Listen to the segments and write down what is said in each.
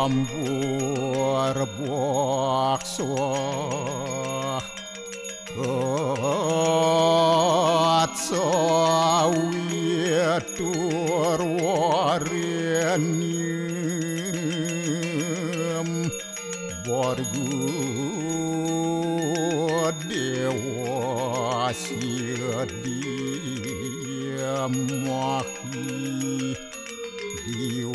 Buarbakso Atsawitur warenium Borgu dewa sidiamahi Dioyonah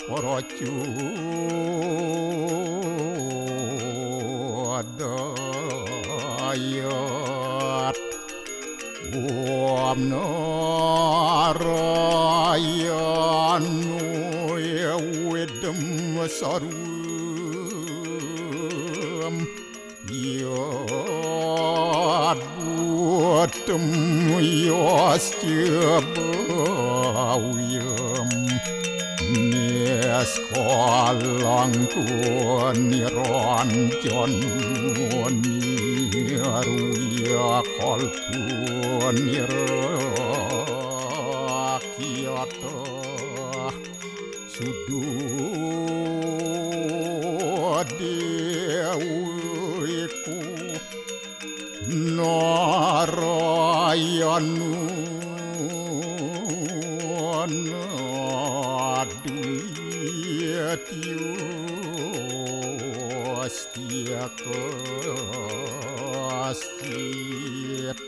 porocu adayat Om narayanu yawedem sarum yad buatem yasjabawiyam Niaskolangku niranjan niruya kalku nirakyata sududewiku narayanu Astia kastit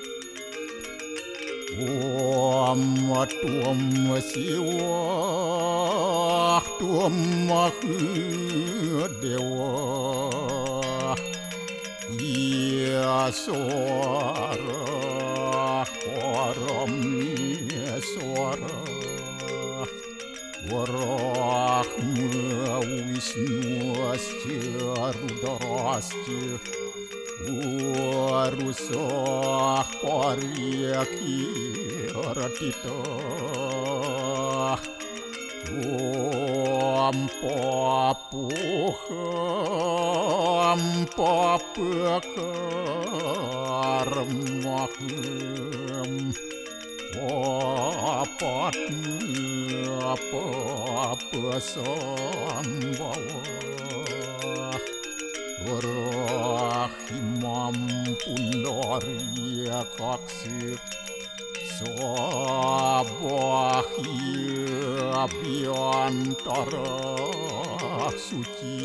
Om tuam siwa tuam dewa Ia suara koram suara Warahma Wisnu asca Rudrasca Warusah Paryaki Ratita Om Papukarmaham apa sambawa Rahimam pundaria kaksir Sabahia biantara suci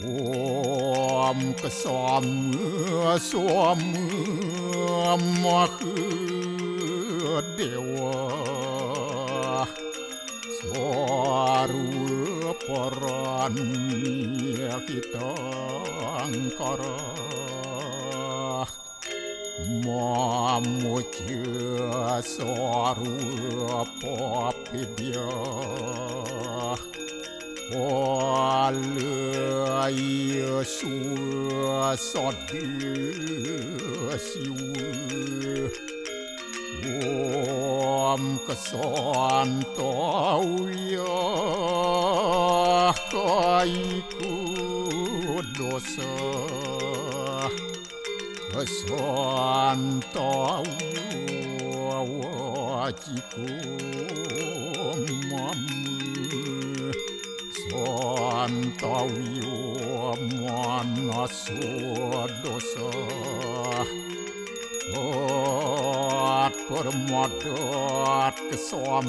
Om kesama dewa Swaru parani kita angkara Mamuja swaru papidya Walaya suasadiasiwa Om kesantauya kaiku dosa Kesantauya wajiku mamu Santauya manasu dosa Permadat kesamam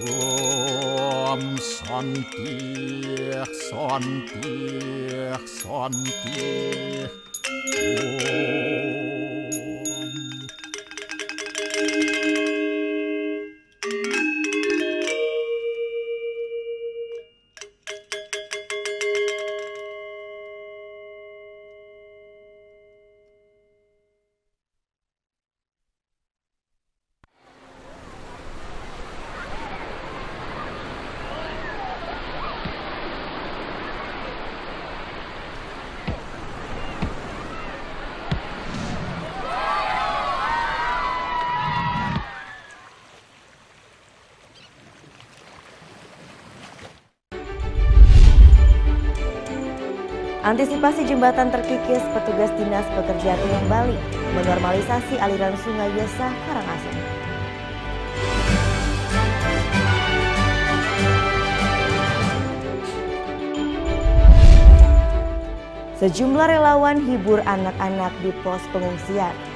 Om santi Antisipasi jembatan terkikis, petugas Dinas Pekerjaan Umum Bali menormalisasi aliran Sungai Yesa Karangasem. Sejumlah relawan hibur anak-anak di pos pengungsian.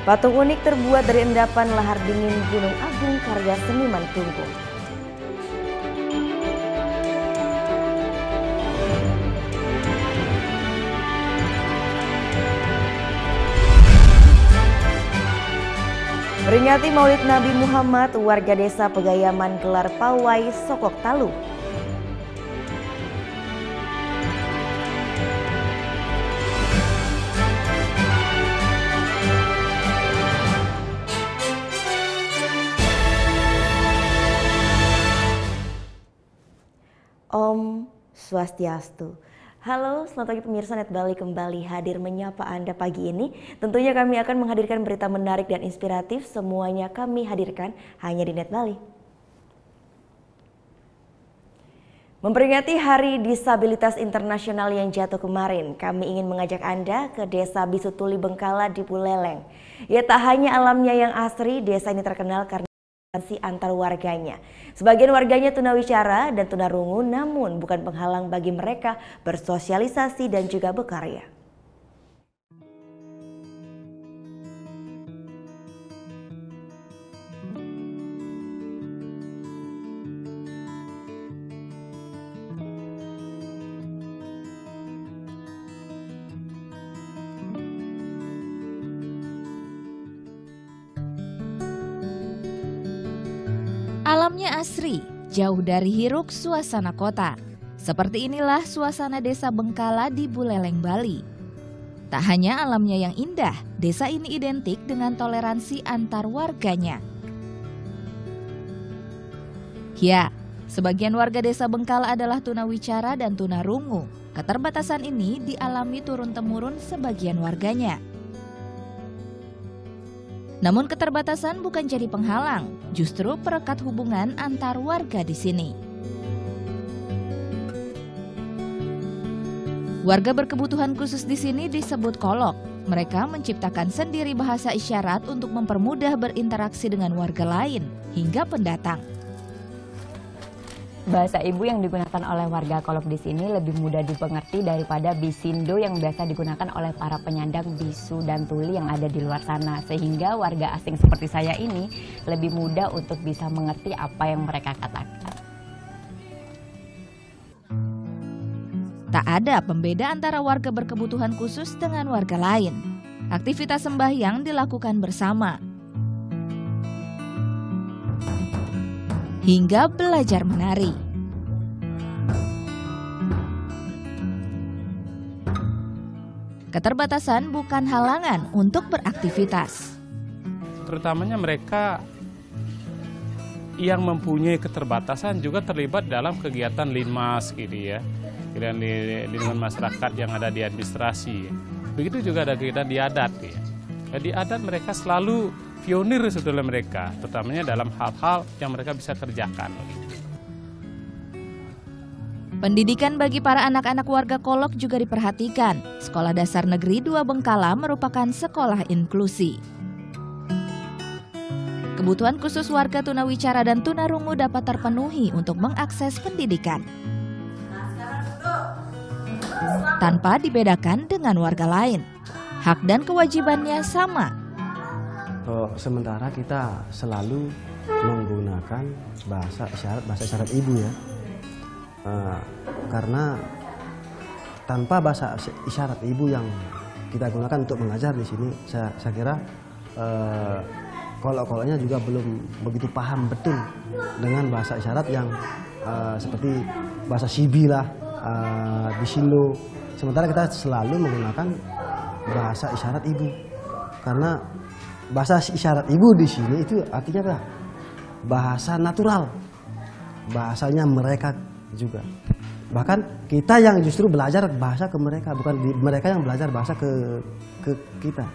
Patung unik terbuat dari endapan lahar dingin Gunung Agung karya seniman Tunggung. Peringati Maulid Nabi Muhammad, warga desa Pegayaman gelar pawai Sokok Talu. Om Swastiastu. Halo, selamat pagi pemirsa Net Bali kembali hadir menyapa Anda pagi ini. Tentunya kami akan menghadirkan berita menarik dan inspiratif. Semuanya kami hadirkan hanya di Net Bali. Memperingati Hari Disabilitas Internasional yang jatuh kemarin, kami ingin mengajak Anda ke Desa Bisutuli Bengkala di Buleleng. Ya, tak hanya alamnya yang asri, desa ini terkenal karena antar warganya. Sebagian warganya tunawicara dan tunarungu, namun bukan penghalang bagi mereka bersosialisasi dan juga berkarya. Alamnya asri, jauh dari hiruk suasana kota. Seperti inilah suasana desa Bengkala di Buleleng, Bali. Tak hanya alamnya yang indah, desa ini identik dengan toleransi antar warganya. Ya, sebagian warga desa Bengkala adalah tunawicara dan tunarungu. Keterbatasan ini dialami turun-temurun sebagian warganya. Namun keterbatasan bukan jadi penghalang, justru perekat hubungan antar warga di sini. Warga berkebutuhan khusus di sini disebut kolok. Mereka menciptakan sendiri bahasa isyarat untuk mempermudah berinteraksi dengan warga lain hingga pendatang. Bahasa ibu yang digunakan oleh warga kolok di sini lebih mudah dipengerti daripada bisindo yang biasa digunakan oleh para penyandang bisu dan tuli yang ada di luar sana. Sehingga warga asing seperti saya ini lebih mudah untuk bisa mengerti apa yang mereka katakan. Tak ada pembeda antara warga berkebutuhan khusus dengan warga lain. Aktivitas sembahyang dilakukan bersama. Hingga belajar menari. Keterbatasan bukan halangan untuk beraktivitas. Terutamanya mereka yang mempunyai keterbatasan juga terlibat dalam kegiatan linmas gitu ya. Dan di lingkungan masyarakat yang ada di administrasi. Begitu juga ada kegiatan di adat ya. Di adat mereka selalu pionir sebetulnya mereka, terutamanya dalam hal-hal yang mereka bisa kerjakan. Pendidikan bagi para anak-anak warga kolok juga diperhatikan. Sekolah Dasar Negeri 2 Bengkala merupakan sekolah inklusi. Kebutuhan khusus warga tunawicara dan tunarungu dapat terpenuhi untuk mengakses pendidikan tanpa dibedakan dengan warga lain. Hak dan kewajibannya sama. Sementara kita selalu menggunakan bahasa isyarat ibu ya, karena tanpa bahasa isyarat ibu yang kita gunakan untuk mengajar di sini, saya kira kolok-koloknya juga belum begitu paham betul dengan bahasa isyarat yang seperti bahasa Sibi lah, Bisindo. Sementara kita selalu menggunakan bahasa isyarat ibu, karena bahasa isyarat ibu di sini itu artinya adalah bahasa natural, bahasanya mereka juga. Bahkan kita yang justru belajar bahasa ke mereka, bukan mereka yang belajar bahasa ke kita.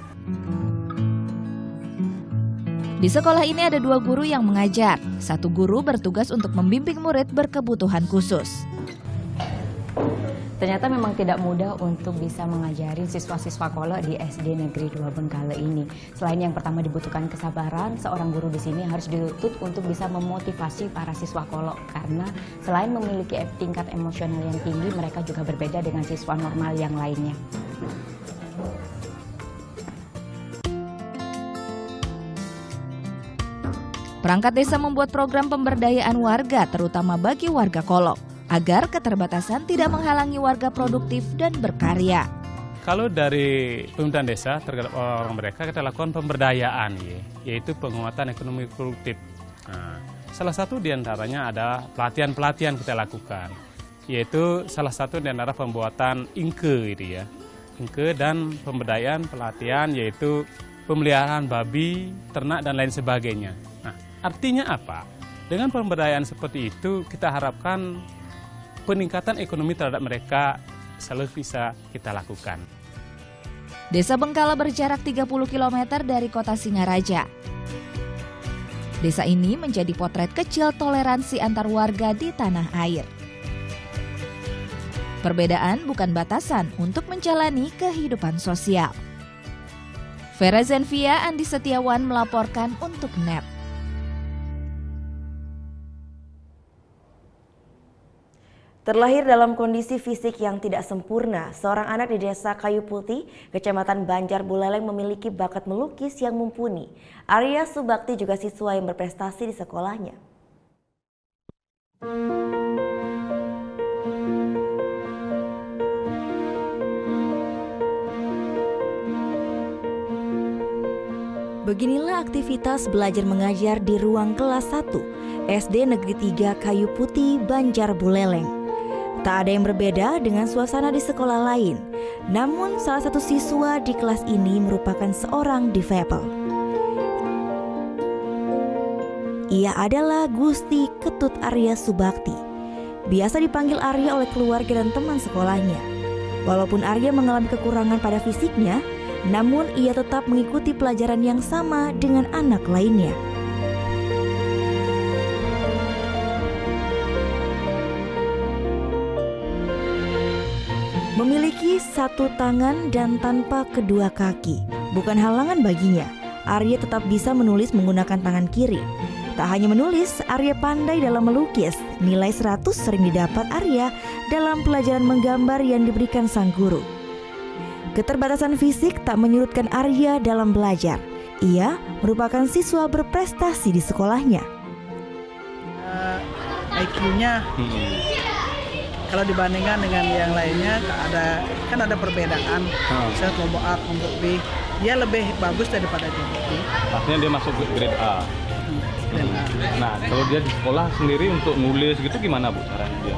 Di sekolah ini ada 2 guru yang mengajar. 1 guru bertugas untuk membimbing murid berkebutuhan khusus. Ternyata memang tidak mudah untuk bisa mengajari siswa-siswa Kolok di SD Negeri 2 Bengkale ini. Selain yang pertama dibutuhkan kesabaran, seorang guru di sini harus dituntut untuk bisa memotivasi para siswa Kolok. Karena selain memiliki tingkat emosional yang tinggi, mereka juga berbeda dengan siswa normal yang lainnya. Perangkat desa membuat program pemberdayaan warga, terutama bagi warga Kolok, agar keterbatasan tidak menghalangi warga produktif dan berkarya. Kalau dari pemerintahan desa terhadap orang mereka kita lakukan pemberdayaan, yaitu penguatan ekonomi produktif. Nah, salah satu diantaranya adalah pelatihan-pelatihan kita lakukan, yaitu salah satu diantara pembuatan ingke, ingke dan pemberdayaan pelatihan yaitu pemeliharaan babi, ternak dan lain sebagainya. Nah, artinya apa? Dengan pemberdayaan seperti itu kita harapkan peningkatan ekonomi terhadap mereka selalu bisa kita lakukan. Desa Bengkala berjarak 30 km dari kota Singaraja. Desa ini menjadi potret kecil toleransi antar warga di tanah air. Perbedaan bukan batasan untuk menjalani kehidupan sosial. Vera Zenvia, Andi Setiawan melaporkan untuk NET. Terlahir dalam kondisi fisik yang tidak sempurna, seorang anak di desa Kayu Putih, Kecamatan Banjar Buleleng memiliki bakat melukis yang mumpuni. Arya Subakti juga siswa yang berprestasi di sekolahnya. Beginilah aktivitas belajar mengajar di ruang kelas 1 SD Negeri 3 Kayu Putih, Banjar Buleleng. Tak ada yang berbeda dengan suasana di sekolah lain. Namun salah satu siswa di kelas ini merupakan seorang difabel. Ia adalah Gusti Ketut Arya Subakti. Biasa dipanggil Arya oleh keluarga dan teman sekolahnya. Walaupun Arya mengalami kekurangan pada fisiknya, namun ia tetap mengikuti pelajaran yang sama dengan anak lainnya. Memiliki satu tangan dan tanpa kedua kaki bukan halangan baginya. Arya tetap bisa menulis menggunakan tangan kiri. Tak hanya menulis, Arya pandai dalam melukis. Nilai 100 sering didapat Arya dalam pelajaran menggambar yang diberikan sang guru. Keterbatasan fisik tak menyurutkan Arya dalam belajar. Ia merupakan siswa berprestasi di sekolahnya. IQ-nya kalau dibandingkan dengan yang lainnya kan ada perbedaan. Misalnya kelompok A, kelompok B, dia lebih bagus daripada kelompok B. Artinya dia masuk ke grade A. Nah, kalau dia di sekolah sendiri untuk nulis gitu gimana Bu caranya dia?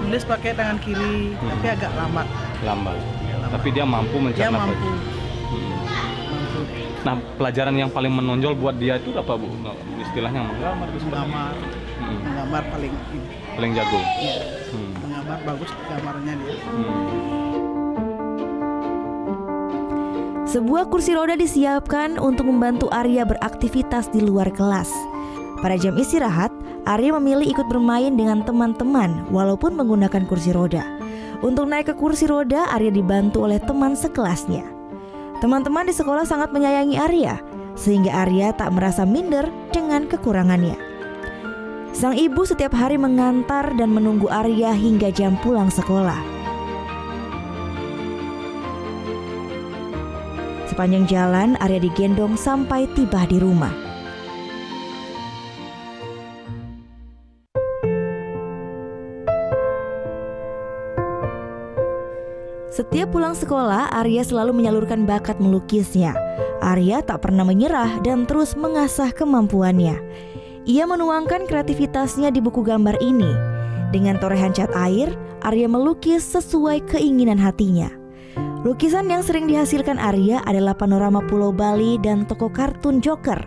Nulis pakai tangan kiri, tapi agak lambat. Lambat. Tapi dia mampu mencerna. Dia mampu. Nah, pelajaran yang paling menonjol buat dia itu apa Bu? Istilahnya menggambar itu sebenarnya. Menggambar paling jago. Iya. Menggambar bagus gambarnya dia. Sebuah kursi roda disiapkan untuk membantu Arya beraktivitas di luar kelas. Pada jam istirahat, Arya memilih ikut bermain dengan teman-teman walaupun menggunakan kursi roda. Untuk naik ke kursi roda, Arya dibantu oleh teman sekelasnya. Teman-teman di sekolah sangat menyayangi Arya, sehingga Arya tak merasa minder dengan kekurangannya. Sang ibu setiap hari mengantar dan menunggu Arya hingga jam pulang sekolah. Sepanjang jalan, Arya digendong sampai tiba di rumah. Setiap pulang sekolah, Arya selalu menyalurkan bakat melukisnya. Arya tak pernah menyerah dan terus mengasah kemampuannya. Ia menuangkan kreativitasnya di buku gambar ini. Dengan torehan cat air, Arya melukis sesuai keinginan hatinya. Lukisan yang sering dihasilkan Arya adalah panorama Pulau Bali dan tokoh kartun Joker,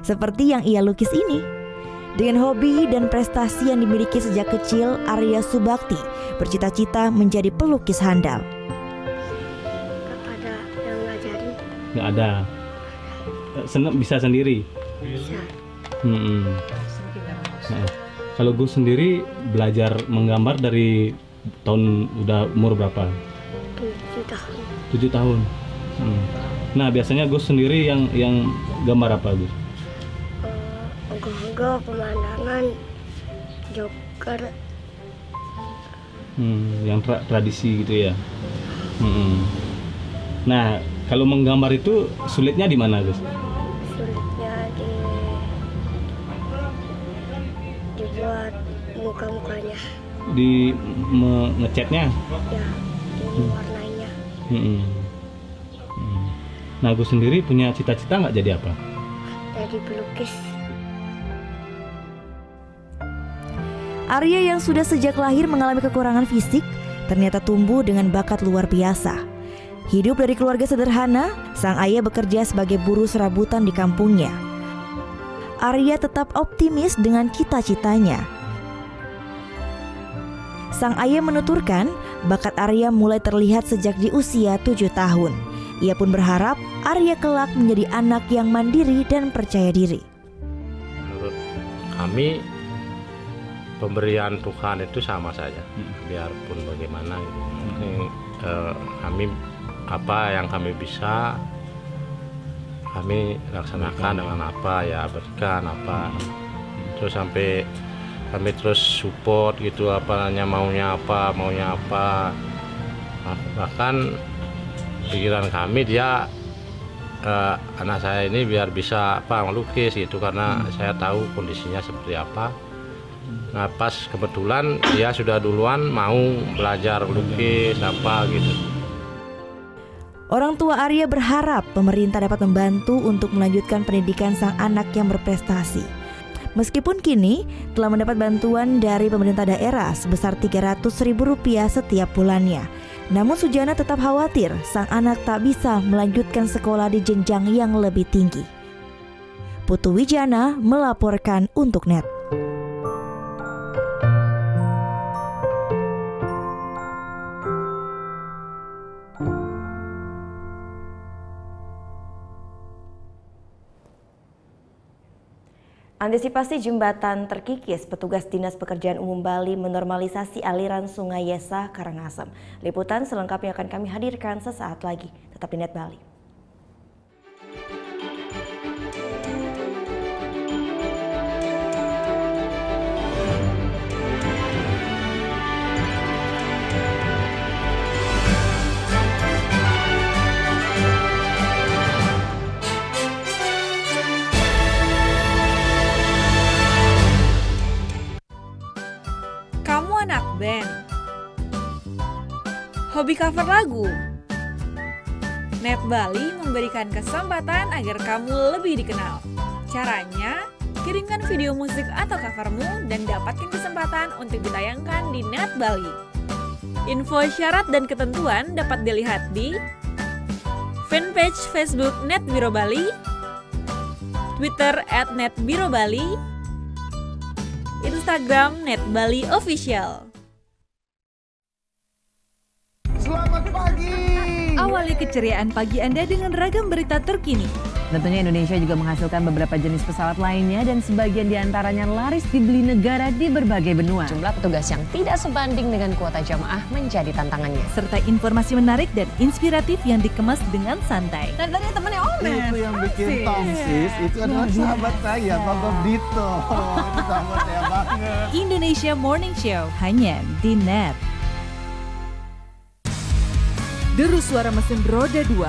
seperti yang ia lukis ini. Dengan hobi dan prestasi yang dimiliki sejak kecil, Arya Subakti bercita-cita menjadi pelukis handal. Ada yang ngajarin? Nggak ada. Bisa sendiri? Bisa. Nah, kalau Gus sendiri belajar menggambar dari tahun udah umur berapa? 7 tahun. 7 tahun. Nah, biasanya Gus sendiri yang gambar apa, Gus? Ogoh-ogoh, pemandangan, joker. Yang tradisi gitu ya. Nah, kalau menggambar itu sulitnya di mana, Gus? Sulitnya dibuat muka-mukanya. Di ngecatnya? Ya, di warnanya. Nah, Gus sendiri punya cita-cita nggak jadi apa? Jadi pelukis. Arya yang sudah sejak lahir mengalami kekurangan fisik, ternyata tumbuh dengan bakat luar biasa. Hidup dari keluarga sederhana, sang ayah bekerja sebagai buruh serabutan di kampungnya. Arya tetap optimis dengan cita-citanya. Sang ayah menuturkan, bakat Arya mulai terlihat sejak di usia 7 tahun. Ia pun berharap Arya kelak menjadi anak yang mandiri dan percaya diri. Menurut kami, pemberian Tuhan itu sama saja, biarpun bagaimana. Kami apa yang kami bisa, kami laksanakan dengan apa ya, berikan apa. Terus sampai kami terus support gitu, maunya apa. Bahkan pikiran kami dia anak saya ini biar bisa melukis gitu, karena saya tahu kondisinya seperti apa. Nah, pas kebetulan dia sudah duluan mau belajar melukis gitu. Orang tua Arya berharap pemerintah dapat membantu untuk melanjutkan pendidikan sang anak yang berprestasi. Meskipun kini telah mendapat bantuan dari pemerintah daerah sebesar Rp300.000 setiap bulannya. Namun Sujana tetap khawatir sang anak tak bisa melanjutkan sekolah di jenjang yang lebih tinggi. Putu Wijana melaporkan untuk NET. Antisipasi jembatan terkikis, petugas Dinas Pekerjaan Umum Bali menormalisasi aliran Sungai Yesa Karangasem. Liputan selengkapnya akan kami hadirkan sesaat lagi. Tetap di NET Bali. Anak band, hobi cover lagu. NET Bali memberikan kesempatan agar kamu lebih dikenal. Caranya, kirimkan video musik atau covermu dan dapatkan kesempatan untuk ditayangkan di NET Bali. Info syarat dan ketentuan dapat dilihat di fanpage Facebook NET Biro Bali, Twitter @NETBiroBali, Instagram NET Bali Official. Selamat pagi. Awali keceriaan pagi Anda dengan ragam berita terkini. Tentunya Indonesia juga menghasilkan beberapa jenis pesawat lainnya dan sebagian diantaranya laris dibeli negara di berbagai benua. Jumlah petugas yang tidak sebanding dengan kuota jamaah menjadi tantangannya. Serta informasi menarik dan inspiratif yang dikemas dengan santai. Dan tadi temannya Omen. Itu yang bikin tongsis, itu adalah sahabat saya, Pak Gobdito. Itu sahabat saya banget. Indonesia Morning Show hanya di NET. Deru suara mesin roda 2.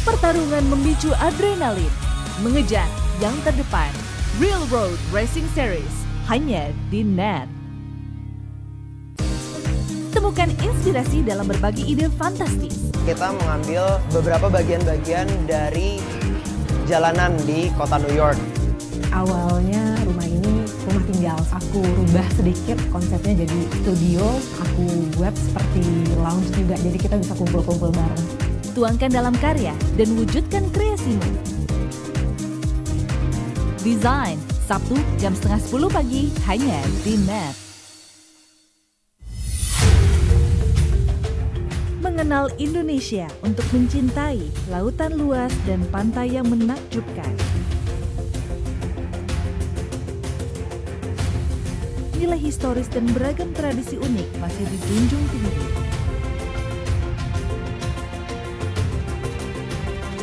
Pertarungan memicu adrenalin, mengejar yang terdepan. Real Road Racing Series hanya di NET. Temukan inspirasi dalam berbagi ide fantastis. Kita mengambil beberapa bagian-bagian dari jalanan di kota New York. Awalnya rumah ini rumah tinggal. Aku rubah sedikit konsepnya jadi studio. Aku buat seperti lounge juga, jadi kita bisa kumpul-kumpul bareng. Tuangkan dalam karya dan wujudkan kreasimu. Design, Sabtu jam 9:30 pagi hanya di NET. Mengenal Indonesia untuk mencintai lautan luas dan pantai yang menakjubkan. Nilai historis dan beragam tradisi unik masih dijunjung tinggi.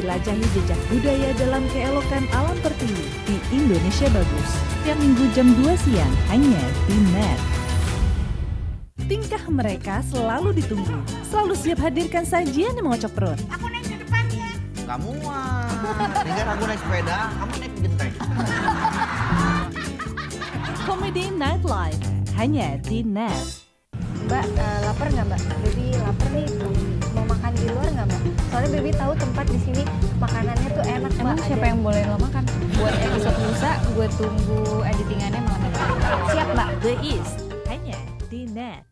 Jelajahi jejak budaya dalam keelokan alam pertiwi di Indonesia Bagus. Setiap Minggu jam 2 siang hanya di NET. Tingkah mereka selalu ditunggu. Selalu siap hadirkan sajian yang mengocok perut. Aku naik ke depan ya. Kamu dengan aku naik sepeda, kamu naik genteng. Komedi Nightlife hanya di NET. Mbak, lapar nggak Mbak? Baby lapar nih, mau makan di luar nggak Mbak? Soalnya Baby tahu tempat di sini makanannya tuh enak Mbak. Emang siapa yang boleh lo makan? Buat episode lusa, gue tunggu editingannya malam ini. Siap Mbak. The East hanya di NET.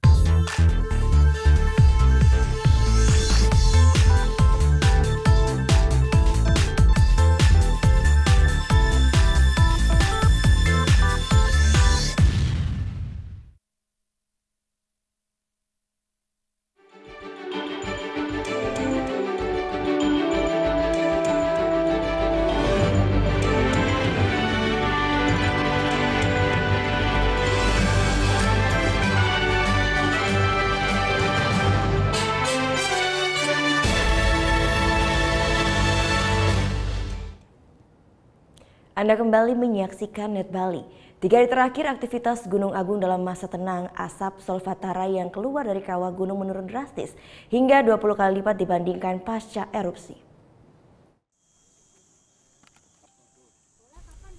Anda kembali menyaksikan NET Bali. 3 hari terakhir aktivitas Gunung Agung dalam masa tenang, asap solvatara yang keluar dari kawah gunung menurun drastis hingga 20 kali lipat dibandingkan pasca erupsi.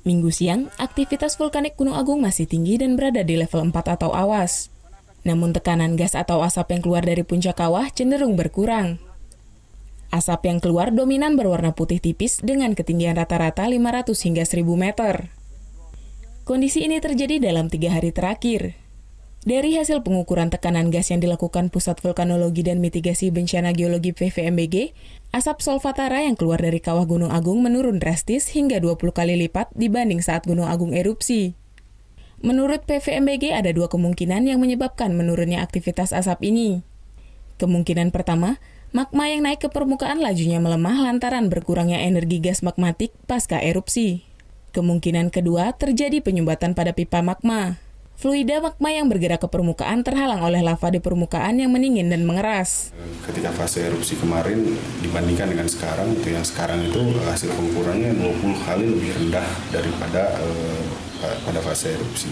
Minggu siang, aktivitas vulkanik Gunung Agung masih tinggi dan berada di level 4 atau awas. Namun tekanan gas atau asap yang keluar dari puncak kawah cenderung berkurang. Asap yang keluar dominan berwarna putih tipis dengan ketinggian rata-rata 500 hingga 1000 meter. Kondisi ini terjadi dalam 3 hari terakhir. Dari hasil pengukuran tekanan gas yang dilakukan Pusat Vulkanologi dan Mitigasi Bencana Geologi PVMBG, asap solvatara yang keluar dari kawah Gunung Agung menurun drastis hingga 20 kali lipat dibanding saat Gunung Agung erupsi. Menurut PVMBG ada 2 kemungkinan yang menyebabkan menurunnya aktivitas asap ini. Kemungkinan pertama, magma yang naik ke permukaan lajunya melemah lantaran berkurangnya energi gas magmatik pasca erupsi. Kemungkinan kedua, terjadi penyumbatan pada pipa magma. Fluida magma yang bergerak ke permukaan terhalang oleh lava di permukaan yang meningin dan mengeras. Ketika fase erupsi kemarin dibandingkan dengan sekarang, yang sekarang itu hasil pengukurannya 20 kali lebih rendah daripada pada fase erupsi.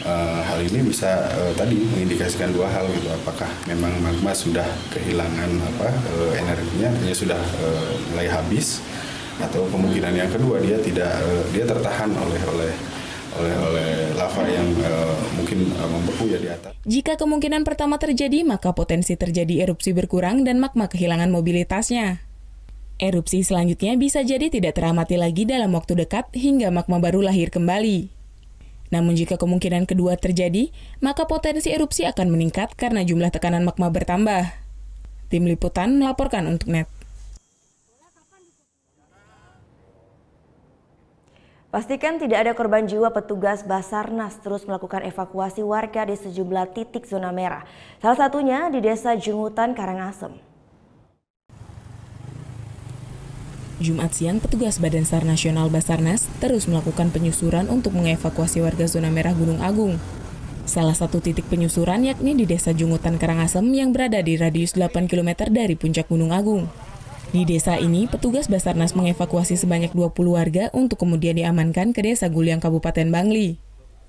Hal ini bisa tadi mengindikasikan 2 hal gitu, apakah memang magma sudah kehilangan energinya, artinya sudah mulai habis, atau kemungkinan yang kedua dia tertahan oleh lava yang mungkin membeku ya di atas. Jika kemungkinan pertama terjadi, maka potensi terjadi erupsi berkurang dan magma kehilangan mobilitasnya. Erupsi selanjutnya bisa jadi tidak teramati lagi dalam waktu dekat hingga magma baru lahir kembali. Namun jika kemungkinan kedua terjadi, maka potensi erupsi akan meningkat karena jumlah tekanan magma bertambah. Tim Liputan melaporkan untuk NET. Pastikan tidak ada korban jiwa, petugas Basarnas terus melakukan evakuasi warga di sejumlah titik zona merah. Salah satunya di Desa Jungutan, Karangasem. Jumat siang, petugas Badan SAR Nasional Basarnas terus melakukan penyusuran untuk mengevakuasi warga zona merah Gunung Agung. Salah satu titik penyusuran yakni di Desa Jungutan, Karangasem yang berada di radius 8 km dari puncak Gunung Agung. Di desa ini, petugas Basarnas mengevakuasi sebanyak 20 warga untuk kemudian diamankan ke Desa Guliang, Kabupaten Bangli.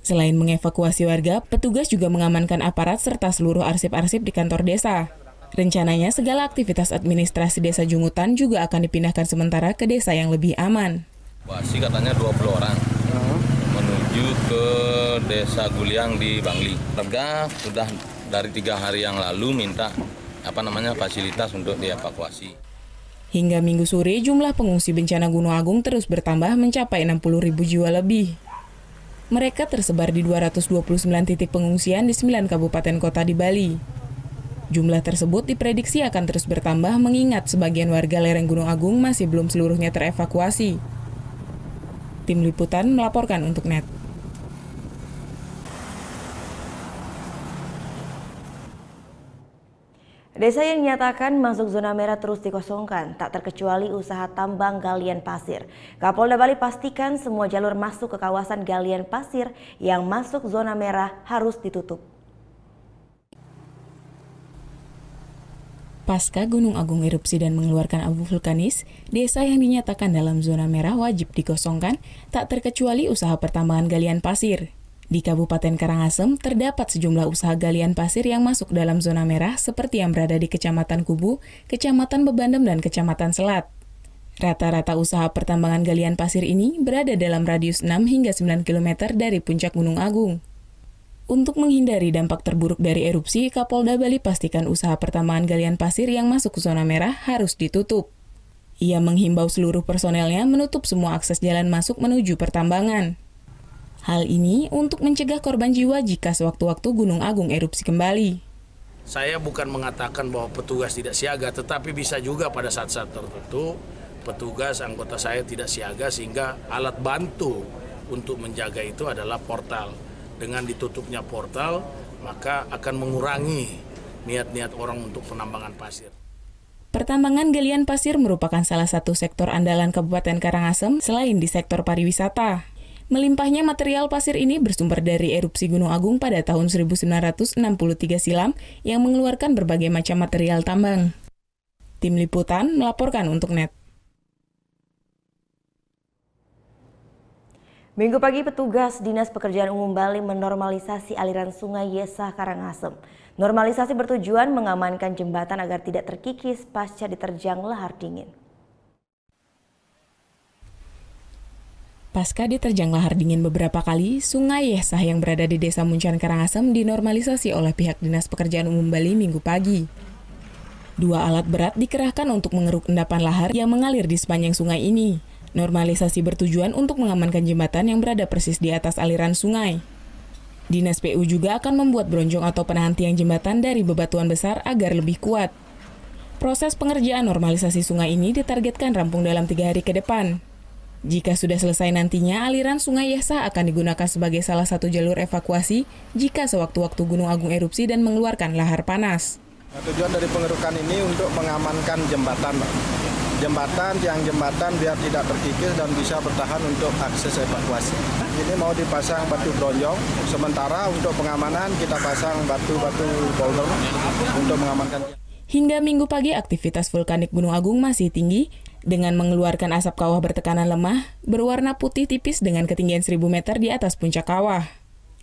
Selain mengevakuasi warga, petugas juga mengamankan aparat serta seluruh arsip-arsip di kantor desa. Rencananya, segala aktivitas administrasi Desa Jungutan juga akan dipindahkan sementara ke desa yang lebih aman. Evakuasi katanya 20 orang menuju ke Desa Guliang di Bangli. Warga sudah dari 3 hari yang lalu minta fasilitas untuk dievakuasi. Hingga Minggu sore, jumlah pengungsi bencana Gunung Agung terus bertambah mencapai 60.000 jiwa lebih. Mereka tersebar di 229 titik pengungsian di 9 kabupaten kota di Bali. Jumlah tersebut diprediksi akan terus bertambah mengingat sebagian warga lereng Gunung Agung masih belum seluruhnya terevakuasi. Tim Liputan melaporkan untuk NET. Desa yang dinyatakan masuk zona merah terus dikosongkan, tak terkecuali usaha tambang galian pasir. Kapolda Bali pastikan semua jalur masuk ke kawasan galian pasir yang masuk zona merah harus ditutup. Pasca Gunung Agung erupsi dan mengeluarkan abu vulkanis, desa yang dinyatakan dalam zona merah wajib dikosongkan, tak terkecuali usaha pertambangan galian pasir. Di Kabupaten Karangasem, terdapat sejumlah usaha galian pasir yang masuk dalam zona merah seperti yang berada di Kecamatan Kubu, Kecamatan Bebandem, dan Kecamatan Selat. Rata-rata usaha pertambangan galian pasir ini berada dalam radius 6 hingga 9 km dari puncak Gunung Agung. Untuk menghindari dampak terburuk dari erupsi, Kapolda Bali pastikan usaha pertambangan galian pasir yang masuk ke zona merah harus ditutup. Ia menghimbau seluruh personelnya menutup semua akses jalan masuk menuju pertambangan. Hal ini untuk mencegah korban jiwa jika sewaktu-waktu Gunung Agung erupsi kembali. Saya bukan mengatakan bahwa petugas tidak siaga, tetapi bisa juga pada saat-saat tertentu petugas anggota saya tidak siaga sehingga alat bantu untuk menjaga itu adalah portal. Dengan ditutupnya portal, maka akan mengurangi niat-niat orang untuk penambangan pasir. Pertambangan galian pasir merupakan salah satu sektor andalan Kabupaten Karangasem selain di sektor pariwisata. Melimpahnya material pasir ini bersumber dari erupsi Gunung Agung pada tahun 1963 silam yang mengeluarkan berbagai macam material tambang. Tim Liputan melaporkan untuk NET. Minggu pagi petugas Dinas Pekerjaan Umum Bali menormalisasi aliran Sungai Yesah Karangasem. Normalisasi bertujuan mengamankan jembatan agar tidak terkikis pasca diterjang lahar dingin. Pasca diterjang lahar dingin beberapa kali, Sungai Yesah yang berada di Desa Muncan Karangasem dinormalisasi oleh pihak Dinas Pekerjaan Umum Bali Minggu pagi. 2 alat berat dikerahkan untuk mengeruk endapan lahar yang mengalir di sepanjang sungai ini. Normalisasi bertujuan untuk mengamankan jembatan yang berada persis di atas aliran sungai. Dinas PU juga akan membuat bronjong atau penahan tiang jembatan dari bebatuan besar agar lebih kuat. Proses pengerjaan normalisasi sungai ini ditargetkan rampung dalam 3 hari ke depan. Jika sudah selesai nantinya, aliran Sungai Yesah akan digunakan sebagai salah satu jalur evakuasi jika sewaktu-waktu Gunung Agung erupsi dan mengeluarkan lahar panas. Tujuan dari pengerukan ini untuk mengamankan jembatan, tiang jembatan biar tidak terkikis dan bisa bertahan untuk akses evakuasi. Ini mau dipasang batu bronjong, sementara untuk pengamanan kita pasang batu-batu boulder untuk mengamankan. Hingga Minggu pagi, aktivitas vulkanik Gunung Agung masih tinggi, dengan mengeluarkan asap kawah bertekanan lemah, berwarna putih tipis dengan ketinggian 1000 meter di atas puncak kawah.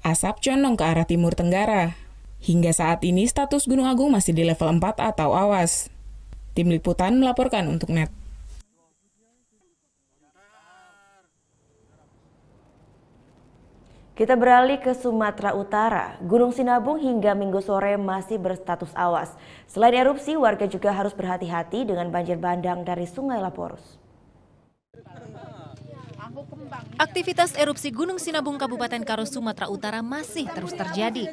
Asap condong ke arah timur tenggara. Hingga saat ini, status Gunung Agung masih di level 4 atau awas. Tim Liputan melaporkan untuk NET. Kita beralih ke Sumatera Utara. Gunung Sinabung hingga Minggu sore masih berstatus awas. Selain erupsi, warga juga harus berhati-hati dengan banjir bandang dari Sungai Laporus. Aktivitas erupsi Gunung Sinabung Kabupaten Karo, Sumatera Utara masih terus terjadi.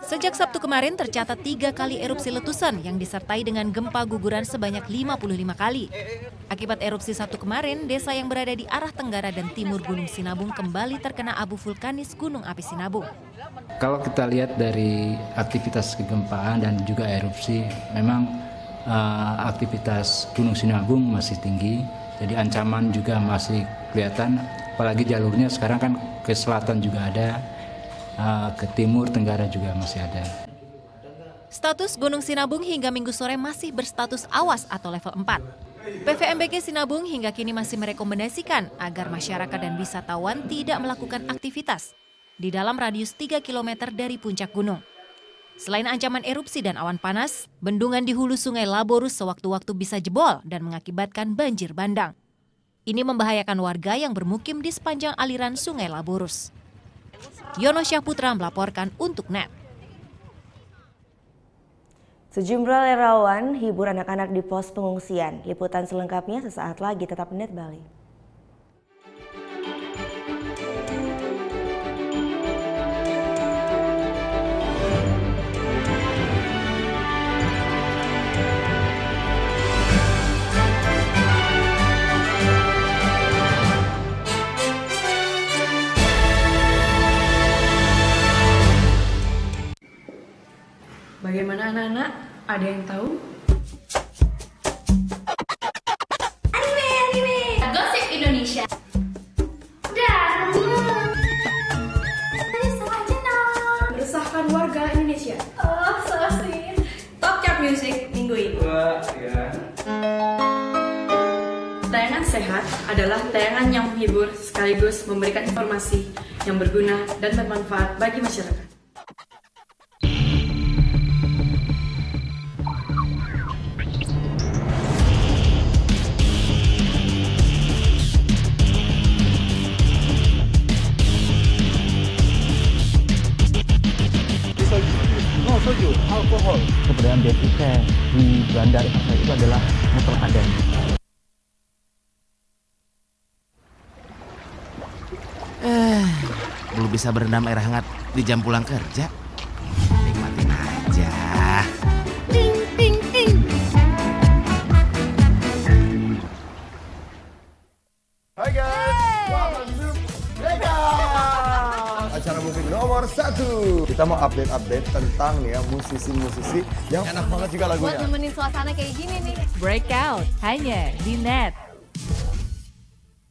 Sejak Sabtu kemarin tercatat 3 kali erupsi letusan yang disertai dengan gempa guguran sebanyak 55 kali. Akibat erupsi Sabtu kemarin, desa yang berada di arah tenggara dan timur Gunung Sinabung kembali terkena abu vulkanis Gunung Api Sinabung. Kalau kita lihat dari aktivitas kegempaan dan juga erupsi, memang aktivitas Gunung Sinabung masih tinggi, jadi ancaman juga masih kelihatan. Apalagi jalurnya sekarang kan ke selatan juga ada, ke timur tenggara juga masih ada. Status Gunung Sinabung hingga Minggu sore masih berstatus awas atau level 4. PVMBG Sinabung hingga kini masih merekomendasikan agar masyarakat dan wisatawan tidak melakukan aktivitas di dalam radius 3 km dari puncak gunung. Selain ancaman erupsi dan awan panas, bendungan di hulu Sungai Laborus sewaktu-waktu bisa jebol dan mengakibatkan banjir bandang. Ini membahayakan warga yang bermukim di sepanjang aliran Sungai Laborus. Yono Syahputra melaporkan untuk NET. Sejumlah relawan hibur anak-anak di pos pengungsian. Liputan selengkapnya sesaat lagi, tetap NET Bali. Ada yang tahu? Anime. Gosip Indonesia. Meresahkan warga Indonesia. Oh, so sweet. Top Chart Music minggu ini. Tayangan sehat adalah tayangan yang menghibur sekaligus memberikan informasi yang berguna dan bermanfaat bagi masyarakat. Soju, alkohol. Keberadaan bea cukai di Bandar itu adalah mutlak ada. Belum bisa berendam air hangat di jam pulang kerja. Nikmatin aja. Ting ting ting. Hai guys, welcome to Mega. Acara musik nomor 1. Kita mau update tentang nih ya musisi-musisi yang enak banget juga lagunya. Buat nemenin suasana kayak gini nih. Breakout hanya di Net.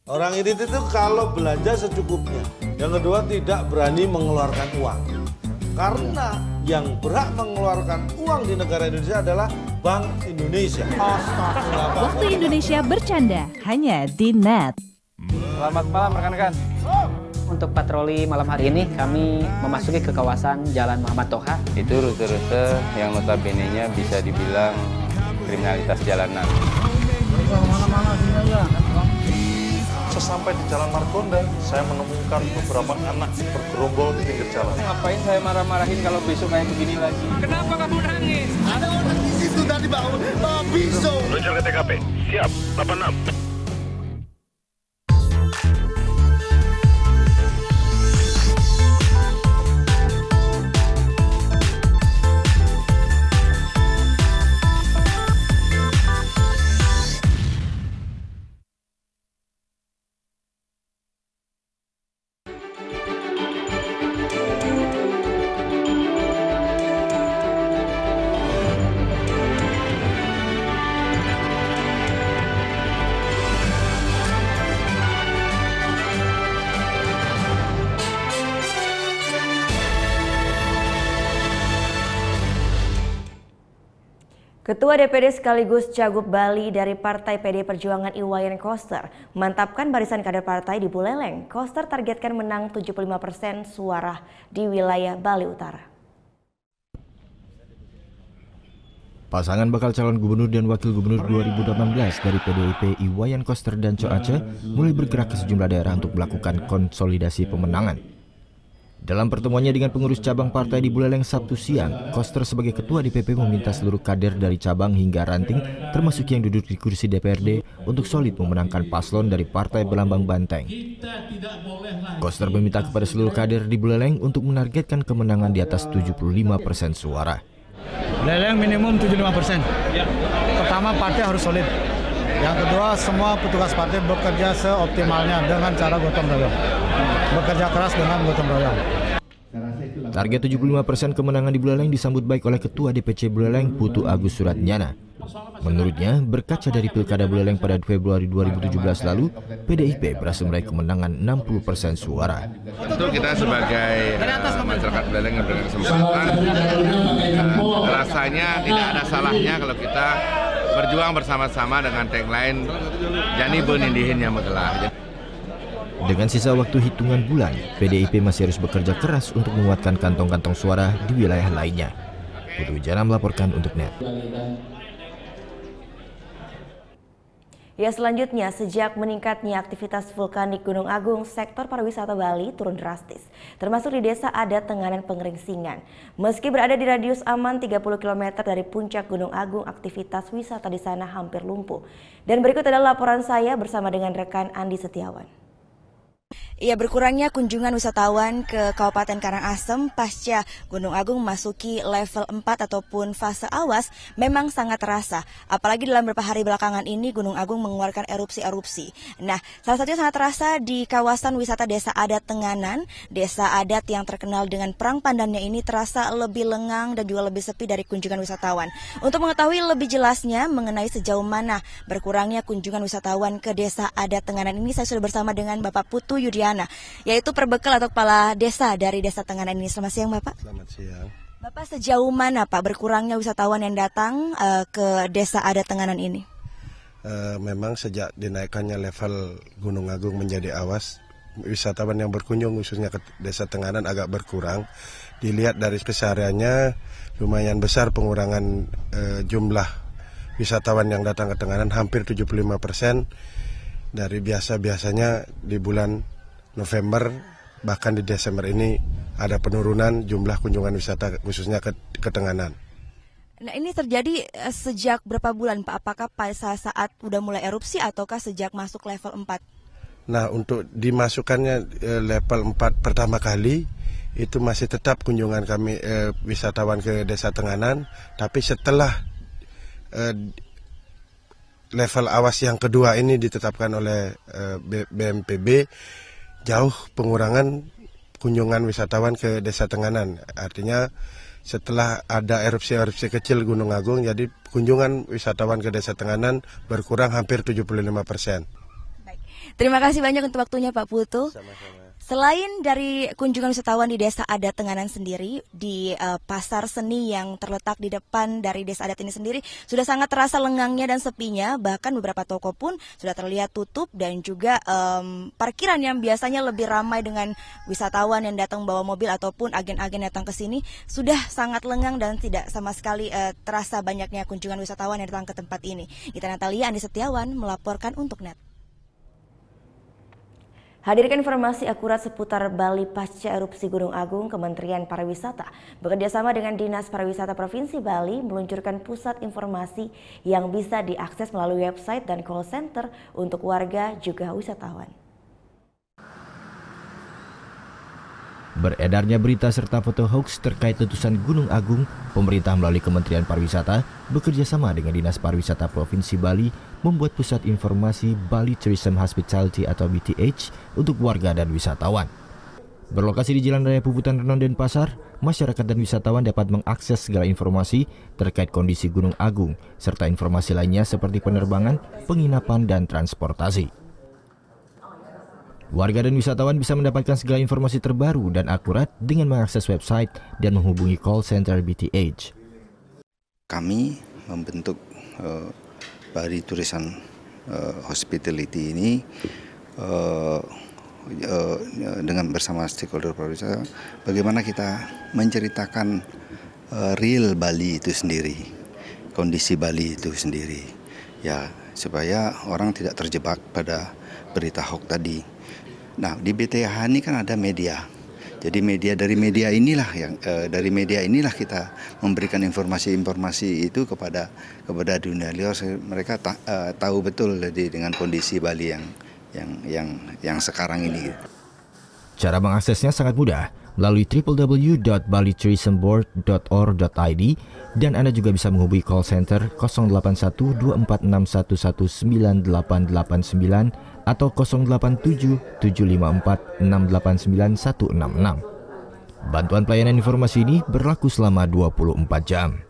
Orang irit itu kalau belanja secukupnya. Yang kedua tidak berani mengeluarkan uang. Karena yang berhak mengeluarkan uang di negara Indonesia adalah Bank Indonesia. Waktu Indonesia bercanda hanya di Net. Selamat malam rekan-rekan. Untuk patroli malam hari ini kami memasuki ke kawasan Jalan Muhammad Toha. Itu rute-rute yang notabene-nya bisa dibilang kriminalitas jalanan. Sesampai di Jalan Margonda, saya menemukan beberapa anak bergerombol di pinggir jalan. Ngapain saya marah-marahin kalau besok kayak begini lagi? Kenapa kamu nangis? Ada orang di situ tadi bawa pisau. Luncur ke TKP. Siap, 86. Ketua DPD sekaligus Cagup Bali dari Partai PD Perjuangan Iwayan Koster memantapkan barisan kader partai di Buleleng. Koster targetkan menang 75% suara di wilayah Bali Utara. Pasangan bakal calon gubernur dan wakil gubernur 2018 dari PDIP Iwayan Koster dan Co Aceh mulai bergerak ke sejumlah daerah untuk melakukan konsolidasi pemenangan. Dalam pertemuannya dengan pengurus cabang partai di Buleleng Sabtu siang, Koster sebagai ketua DPP meminta seluruh kader dari cabang hingga ranting, termasuk yang duduk di kursi DPRD, untuk solid memenangkan paslon dari partai berlambang banteng. Koster meminta kepada seluruh kader di Buleleng untuk menargetkan kemenangan di atas 75% suara. Buleleng minimum 75%. Pertama, partai harus solid. Yang kedua, semua petugas partai bekerja seoptimalnya dengan cara gotong royong. Bekerja keras dengan gotong royong. Target 75% kemenangan di Buleleng disambut baik oleh Ketua DPC Buleleng Putu Agus Suratnyana. Menurutnya, berkaca dari Pilkada Buleleng pada Februari 2017 lalu, PDIP berhasil meraih kemenangan 60% suara. Tentu kita sebagai masyarakat Buleleng memberikan kesempatan. Rasanya tidak ada salahnya kalau kita berjuang bersama-sama dengan tagline Jani Benindihin yang Megelah. Dengan sisa waktu hitungan bulan, PDIP masih harus bekerja keras untuk menguatkan kantong-kantong suara di wilayah lainnya. Putu Wijana melaporkan untuk Net. Ya, selanjutnya, sejak meningkatnya aktivitas vulkanik Gunung Agung, sektor pariwisata Bali turun drastis, termasuk di desa adat Tenganan Pengeringsingan. Meski berada di radius aman 30 km dari puncak Gunung Agung, aktivitas wisata di sana hampir lumpuh. Dan berikut adalah laporan saya bersama dengan rekan Andi Setiawan. Iya, berkurangnya kunjungan wisatawan ke Kabupaten Karangasem pasca Gunung Agung memasuki level 4 ataupun fase awas memang sangat terasa. Apalagi dalam beberapa hari belakangan ini Gunung Agung mengeluarkan erupsi-erupsi. Nah, salah satunya sangat terasa di kawasan wisata Desa Adat Tenganan. Desa adat yang terkenal dengan perang pandannya ini terasa lebih lengang dan juga lebih sepi dari kunjungan wisatawan. Untuk mengetahui lebih jelasnya mengenai sejauh mana berkurangnya kunjungan wisatawan ke Desa Adat Tenganan ini, saya sudah bersama dengan Bapak Putu Yudiana, yaitu perbekal atau kepala desa dari Desa Tenganan ini. Selamat siang, Bapak. Selamat siang. Bapak, sejauh mana Pak berkurangnya wisatawan yang datang ke Desa Adat Tenganan ini? Memang sejak dinaikannya level Gunung Agung menjadi awas, wisatawan yang berkunjung khususnya ke Desa Tenganan agak berkurang. Dilihat dari kesehariannya lumayan besar pengurangan jumlah wisatawan yang datang ke Tenganan, hampir 75% dari biasanya di bulan November, bahkan di Desember ini ada penurunan jumlah kunjungan wisata khususnya ke Tenganan. Nah, ini terjadi sejak berapa bulan Pak? Apakah pada saat udah mulai erupsi ataukah sejak masuk level 4? Nah, untuk dimasukkannya level 4 pertama kali itu masih tetap kunjungan kami wisatawan ke Desa Tenganan, tapi setelah level awas yang kedua ini ditetapkan oleh BNPB, jauh pengurangan kunjungan wisatawan ke Desa Tenganan. Artinya setelah ada erupsi-erupsi kecil Gunung Agung, jadi kunjungan wisatawan ke Desa Tenganan berkurang hampir 75%. Baik. Terima kasih banyak untuk waktunya Pak Putu. Sama-sama. Selain dari kunjungan wisatawan di Desa Adat Tenganan sendiri, di pasar seni yang terletak di depan dari Desa Adat ini sendiri sudah sangat terasa lengangnya dan sepinya. Bahkan beberapa toko pun sudah terlihat tutup dan juga parkiran yang biasanya lebih ramai dengan wisatawan yang datang bawa mobil ataupun agen-agen datang ke sini sudah sangat lengang dan tidak sama sekali terasa banyaknya kunjungan wisatawan yang datang ke tempat ini. Gita Natalia, Andi Setiawan melaporkan untuk NET. Hadirkan informasi akurat seputar Bali pasca erupsi Gunung Agung. Kementerian Pariwisata bekerjasama dengan Dinas Pariwisata Provinsi Bali meluncurkan pusat informasi yang bisa diakses melalui website dan call center untuk warga juga wisatawan. Beredarnya berita serta foto hoax terkait letusan Gunung Agung, pemerintah melalui Kementerian Pariwisata bekerjasama dengan Dinas Pariwisata Provinsi Bali membuat pusat informasi Bali Tourism Hospitality atau BTH untuk warga dan wisatawan. Berlokasi di Jalan Raya Puputan Renon Denpasar, masyarakat dan wisatawan dapat mengakses segala informasi terkait kondisi Gunung Agung, serta informasi lainnya seperti penerbangan, penginapan, dan transportasi. Warga dan wisatawan bisa mendapatkan segala informasi terbaru dan akurat dengan mengakses website dan menghubungi call center BTH. Kami membentuk Bali Tourism Hospitality ini dengan bersama stakeholder pariwisata, bagaimana kita menceritakan real Bali itu sendiri, kondisi Bali itu sendiri, ya supaya orang tidak terjebak pada berita hoax tadi. Nah, di BTH ini kan ada media. Jadi dari media inilah kita memberikan informasi-informasi itu kepada dunia luar. Mereka tahu betul jadi dengan kondisi Bali yang sekarang ini. Cara mengaksesnya sangat mudah melalui www.balitourismboard.or.id dan Anda juga bisa menghubungi call center 081246198889 atau 087754689166. Bantuan pelayanan informasi ini berlaku selama 24 jam.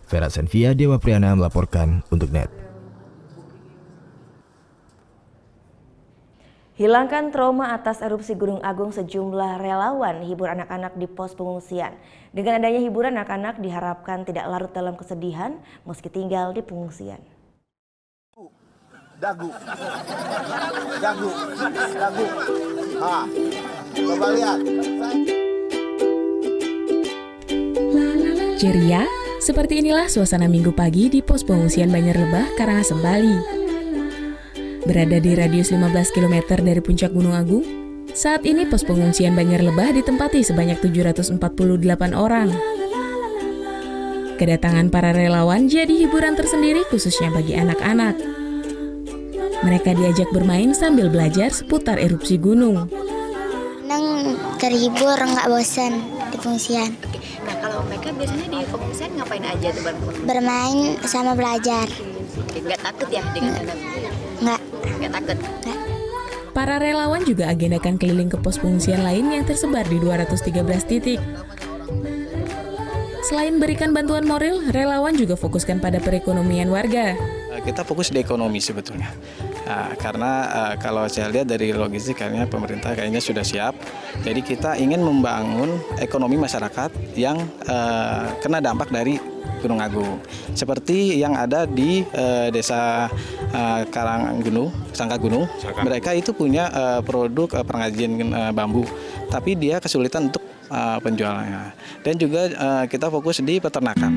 Vera Senvia Dewa Priana melaporkan untuk NET. Hilangkan trauma atas erupsi Gunung Agung, sejumlah relawan hibur anak-anak di pos pengungsian. Dengan adanya hiburan, anak-anak diharapkan tidak larut dalam kesedihan meski tinggal di pengungsian. Dagu. Coba lihat. Ceria, seperti inilah suasana Minggu pagi di pos pengungsian Banjarlebah, Karangasem, Bali. Berada di radius 15 km dari puncak Gunung Agung, saat ini pos pengungsian Banjarlebah ditempati sebanyak 748 orang. Kedatangan para relawan jadi hiburan tersendiri khususnya bagi anak-anak. Mereka diajak bermain sambil belajar seputar erupsi gunung. Senang, terhibur, nggak bosan di pengungsian. Nah, kalau mereka biasanya di pengungsian ngapain aja tuh bareng-bareng? Bermain sama belajar. Nggak takut ya dengan anak? Nggak takut? Nggak. Para relawan juga agendakan keliling ke pos pengungsian lain yang tersebar di 213 titik. Selain berikan bantuan moral, relawan juga fokuskan pada perekonomian warga. Kita fokus di ekonomi sebetulnya. Karena kalau saya lihat dari logistik kayaknya pemerintah kayaknya sudah siap. Jadi kita ingin membangun ekonomi masyarakat yang kena dampak dari Gunung Agung. Seperti yang ada di desa Sangka Gunung. Mereka itu punya produk pengrajin bambu, tapi dia kesulitan untuk penjualannya. Dan juga kita fokus di peternakan.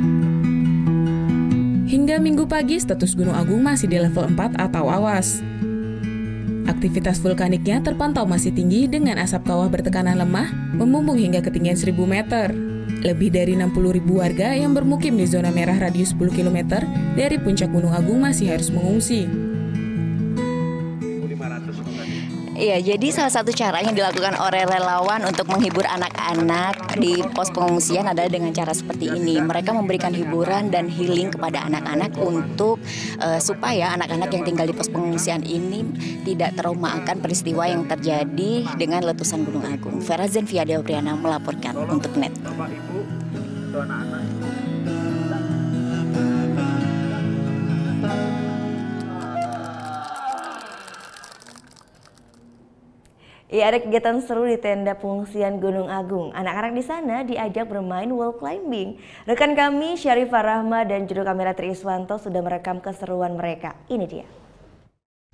Hingga Minggu pagi, status Gunung Agung masih di level 4 atau awas. Aktivitas vulkaniknya terpantau masih tinggi dengan asap kawah bertekanan lemah membumbung hingga ketinggian 1000 meter. Lebih dari 60.000 warga yang bermukim di zona merah radius 10 km dari puncak Gunung Agung masih harus mengungsi. Iya, jadi salah satu cara yang dilakukan oleh relawan untuk menghibur anak-anak di pos pengungsian adalah dengan cara seperti ini. Mereka memberikan hiburan dan healing kepada anak-anak untuk supaya anak-anak yang tinggal di pos pengungsian ini tidak trauma akan peristiwa yang terjadi dengan letusan Gunung Agung. Vera Zenvia Deopriana melaporkan untuk NET. Ya, ada kegiatan seru di tenda pengungsian Gunung Agung. Anak-anak di sana diajak bermain wall climbing. Rekan kami Syarifah Rahma dan juru kamera Triswanto sudah merekam keseruan mereka. Ini dia.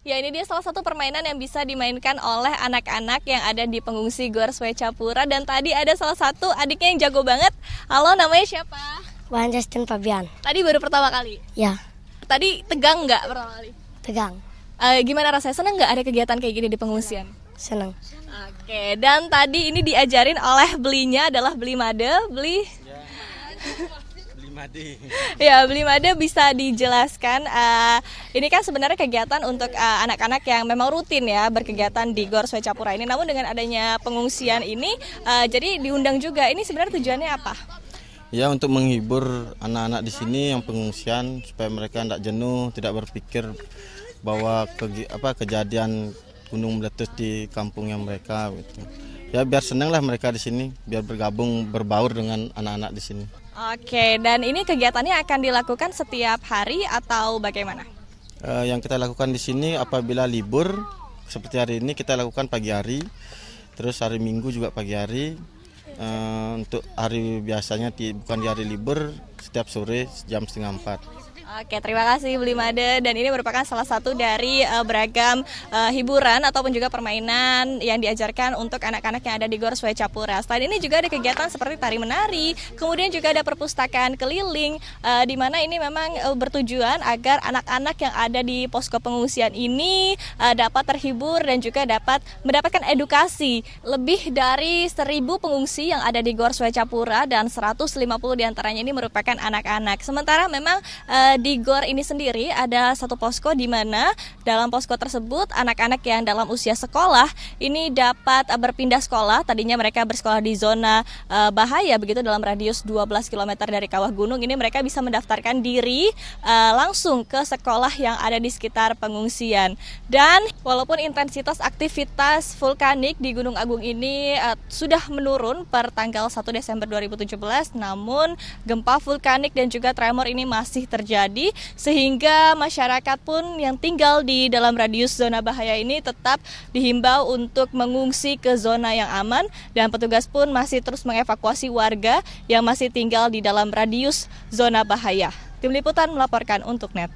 Ya, ini dia salah satu permainan yang bisa dimainkan oleh anak-anak yang ada di pengungsi Gor Swecapura. Dan tadi ada salah satu adiknya yang jago banget. Halo, namanya siapa? Wan Justin Fabian. Tadi baru pertama kali? Ya. Tadi tegang nggak pertama kali? Tegang. Gimana rasanya? Seneng nggak ada kegiatan kayak gini di pengungsian? Seneng. Oke, dan tadi ini diajarin oleh belinya adalah beli made. Beli made. Ya, beli made bisa dijelaskan. Ini kan sebenarnya kegiatan untuk anak-anak yang memang rutin ya berkegiatan di Gor Swecapura ini. Namun dengan adanya pengungsian ini, jadi diundang juga. Ini sebenarnya tujuannya apa? Ya, untuk menghibur anak-anak di sini yang pengungsian supaya mereka tidak jenuh, tidak berpikir bahwa kejadian gunung meletus di kampungnya mereka gitu. Ya biar senang lah mereka di sini, biar bergabung berbaur dengan anak-anak di sini. Oke, dan ini kegiatannya akan dilakukan setiap hari atau bagaimana? Yang kita lakukan di sini apabila libur seperti hari ini kita lakukan pagi hari, terus hari Minggu juga pagi hari. Untuk hari biasanya bukan di hari libur, setiap sore jam 3:30. Oke, terima kasih Beli Made, dan ini merupakan salah satu dari beragam hiburan ataupun juga permainan yang diajarkan untuk anak-anak yang ada di Gor Swecapura. Selain ini juga ada kegiatan seperti tari menari, kemudian juga ada perpustakaan keliling, di mana ini memang bertujuan agar anak-anak yang ada di posko pengungsian ini dapat terhibur dan juga dapat mendapatkan edukasi. Lebih dari 1.000 pengungsi yang ada di Gor Swecapura dan 150 diantaranya ini merupakan anak-anak. Sementara memang di Gor ini sendiri ada satu posko di mana dalam posko tersebut anak-anak yang dalam usia sekolah ini dapat berpindah sekolah. Tadinya mereka bersekolah di zona bahaya begitu dalam radius 12 km dari kawah gunung. Ini mereka bisa mendaftarkan diri langsung ke sekolah yang ada di sekitar pengungsian. Dan walaupun intensitas aktivitas vulkanik di Gunung Agung ini sudah menurun per tanggal 1 Desember 2017, namun gempa vulkanik dan juga tremor ini masih terjadi, sehingga masyarakat pun yang tinggal di dalam radius zona bahaya ini tetap dihimbau untuk mengungsi ke zona yang aman, dan petugas pun masih terus mengevakuasi warga yang masih tinggal di dalam radius zona bahaya. Tim Liputan melaporkan untuk NET.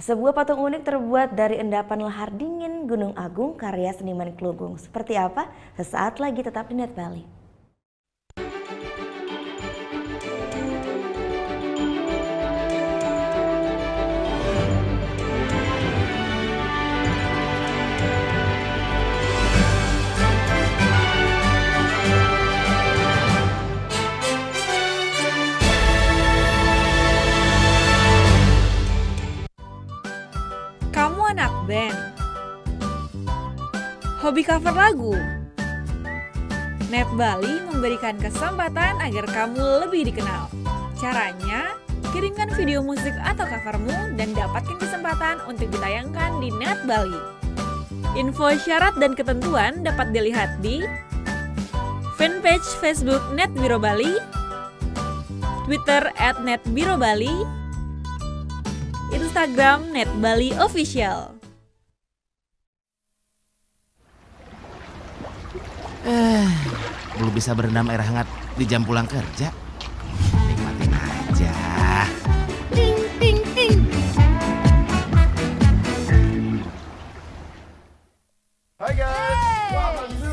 Sebuah patung unik terbuat dari endapan lahar dingin Gunung Agung karya seniman Klungkung. Seperti apa? Sesaat lagi, tetap di NET Bali. Kamu anak band? Hobi cover lagu? Net Bali memberikan kesempatan agar kamu lebih dikenal. Caranya, kirimkan video musik atau covermu dan dapatkan kesempatan untuk ditayangkan di Net Bali. Info syarat dan ketentuan dapat dilihat di fanpage Facebook Net Biro Bali, Twitter @netbirobali, Instagram Net Bali Official. Belum bisa berendam air hangat di jam pulang kerja. Nikmatin aja. Ting ting ting. Hai guys, welcome to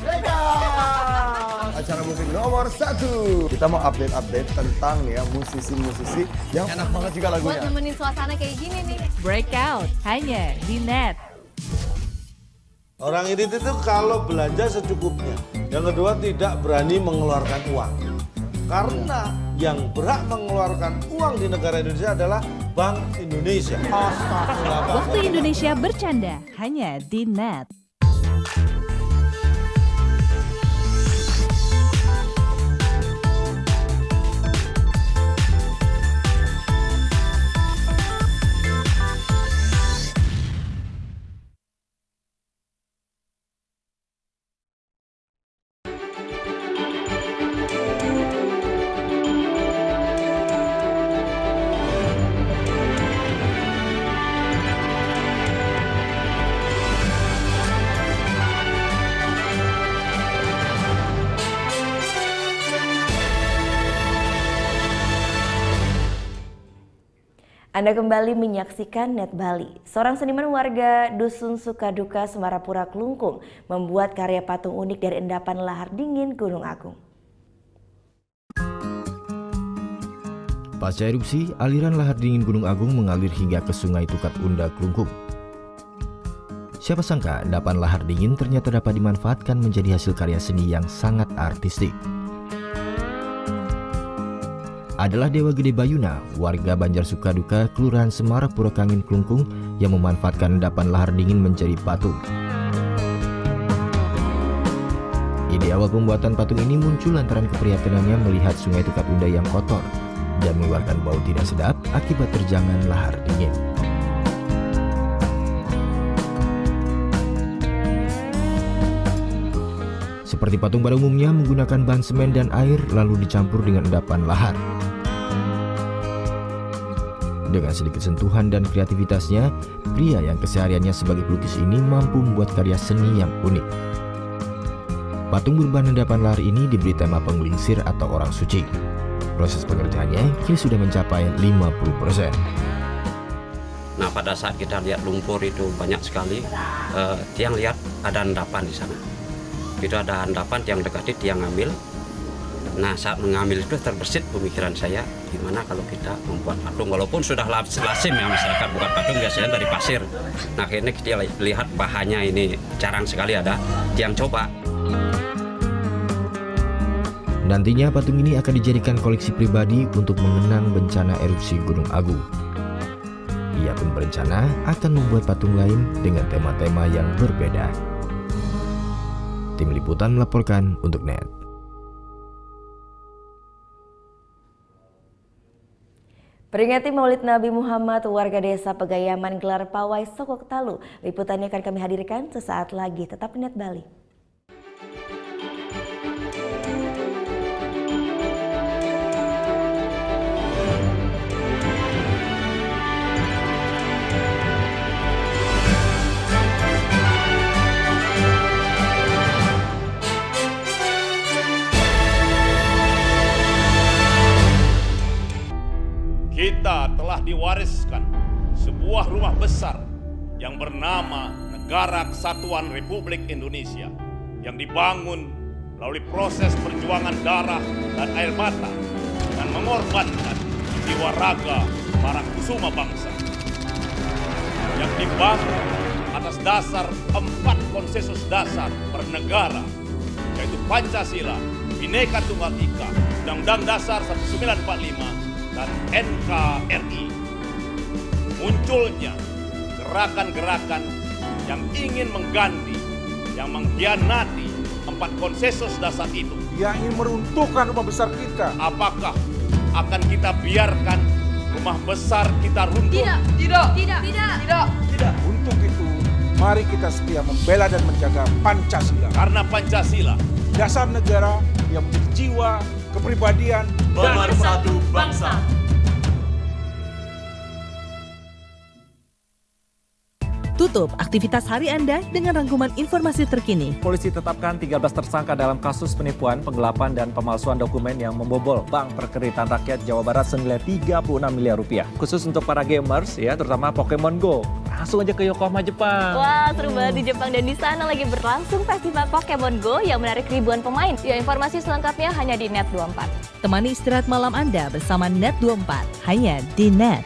Breakout, acara musik nomor 1. Kita mau update tentang nih ya musisi-musisi yang enak banget juga lagunya. Buat nemenin suasana kayak gini nih. Breakout hanya di Net. Orang ini itu kalau belanja secukupnya. Yang kedua tidak berani mengeluarkan uang. Karena yang berhak mengeluarkan uang di negara Indonesia adalah Bank Indonesia. Waktu Indonesia bercanda hanya di Net. Anda kembali menyaksikan Net Bali. Seorang seniman warga Dusun Sukaduka, Semarapura, Klungkung membuat karya patung unik dari endapan lahar dingin Gunung Agung. Pasca erupsi, aliran lahar dingin Gunung Agung mengalir hingga ke Sungai Tukat Unda, Klungkung. Siapa sangka endapan lahar dingin ternyata dapat dimanfaatkan menjadi hasil karya seni yang sangat artistik. Adalah Dewa Gede Bayuna, warga Banjar Sukaduka, Kelurahan Semarapura Kangin, Klungkung, yang memanfaatkan endapan lahar dingin menjadi patung. Ide awal pembuatan patung ini muncul lantaran keprihatinannya melihat Sungai Tukat Unda yang kotor dan mengeluarkan bau tidak sedap akibat terjangan lahar dingin. Seperti patung pada umumnya menggunakan bahan semen dan air lalu dicampur dengan endapan lahar. Dengan sedikit sentuhan dan kreativitasnya, pria yang kesehariannya sebagai pelukis ini mampu membuat karya seni yang unik. Patung berbahan endapan lahar ini diberi tema penggelingsir atau orang suci. Proses pengerjaannya kini sudah mencapai 50%. Nah, pada saat kita lihat lumpur itu banyak sekali, tiang lihat ada endapan di sana. Itu ada endapan, tiang dekati, tiang ngambil. Nah, saat mengambil itu terbersit pemikiran saya, gimana kalau kita membuat patung, walaupun sudah lazim ya masyarakat buat patung biasanya dari pasir. Nah, akhirnya kita lihat bahannya ini jarang sekali ada, yang coba. Nantinya patung ini akan dijadikan koleksi pribadi untuk mengenang bencana erupsi Gunung Agung. Ia pun berencana akan membuat patung lain dengan tema-tema yang berbeda. Tim Liputan melaporkan untuk Net. Peringati Maulid Nabi Muhammad, warga desa Pegayaman gelar pawai Sokok Talu. Liputannya akan kami hadirkan sesaat lagi. Tetap di Net Bali. Kita telah diwariskan sebuah rumah besar yang bernama Negara Kesatuan Republik Indonesia yang dibangun melalui proses perjuangan darah dan air mata dan mengorbankan jiwa raga para kusuma bangsa yang dibangun atas dasar 4 konsensus dasar bernegara, yaitu Pancasila, Bhinneka Tunggal Ika, Undang-Undang Dasar 1945, dan NKRI. Munculnya gerakan-gerakan yang ingin mengganti yang mengkhianati 4 konsensus dasar itu. Yang ingin meruntuhkan rumah besar kita. Apakah akan kita biarkan rumah besar kita runtuh? Tidak. Untuk itu, mari kita setia membela dan menjaga Pancasila. Karena Pancasila, dasar negara yang memiliki jiwa, kepribadian, dan pemersatu bangsa. Tutup aktivitas hari Anda dengan rangkuman informasi terkini. Polisi tetapkan 13 tersangka dalam kasus penipuan, penggelapan, dan pemalsuan dokumen yang membobol Bank Perkreditan Rakyat Jawa Barat senilai 36 miliar rupiah. Khusus untuk para gamers, ya, terutama Pokemon Go. Langsung aja ke Yokohama, Jepang. Wah, seru banget di Jepang, dan di sana lagi berlangsung festival Pokemon Go yang menarik ribuan pemain. Ya, informasi selengkapnya hanya di Net24. Temani istirahat malam Anda bersama Net24, hanya di Net.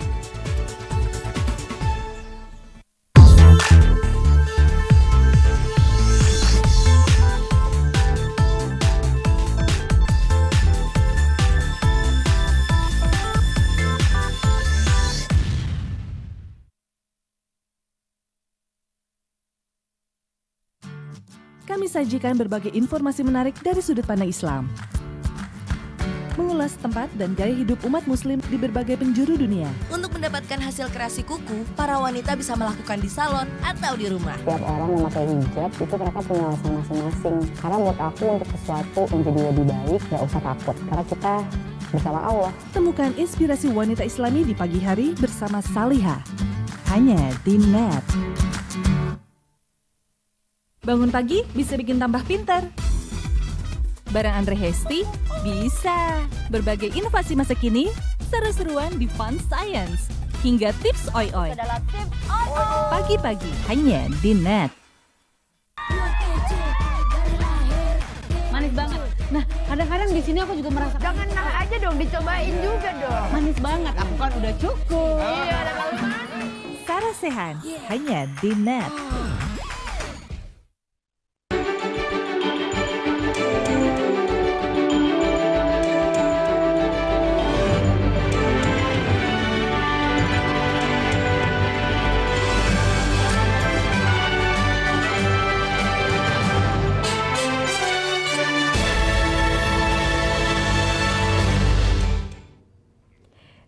Kami sajikan berbagai informasi menarik dari sudut pandang Islam. Mengulas tempat dan gaya hidup umat muslim di berbagai penjuru dunia. Untuk mendapatkan hasil kreasi kuku, para wanita bisa melakukan di salon atau di rumah. Setiap orang memakai hijab, itu mereka punya alasan masing-masing. Karena menurut aku untuk sesuatu menjadi lebih baik, gak usah takut. Karena kita bersama Allah. Temukan inspirasi wanita Islami di pagi hari bersama Salihah. Hanya di Net. Bangun pagi bisa bikin tambah pintar. Bareng Andre Hesti bisa. Berbagai inovasi masa kini, seru-seruan di Fun Science, hingga tips oi-oi. Pagi-pagi hanya di Net. Manis banget. Nah, kadang-kadang di sini aku juga merasa jangan nah aja dong, dicobain juga dong. Manis banget. Aku kan udah cukup. Iya, udah terlalu manis. Sarah Sehan hanya di Net.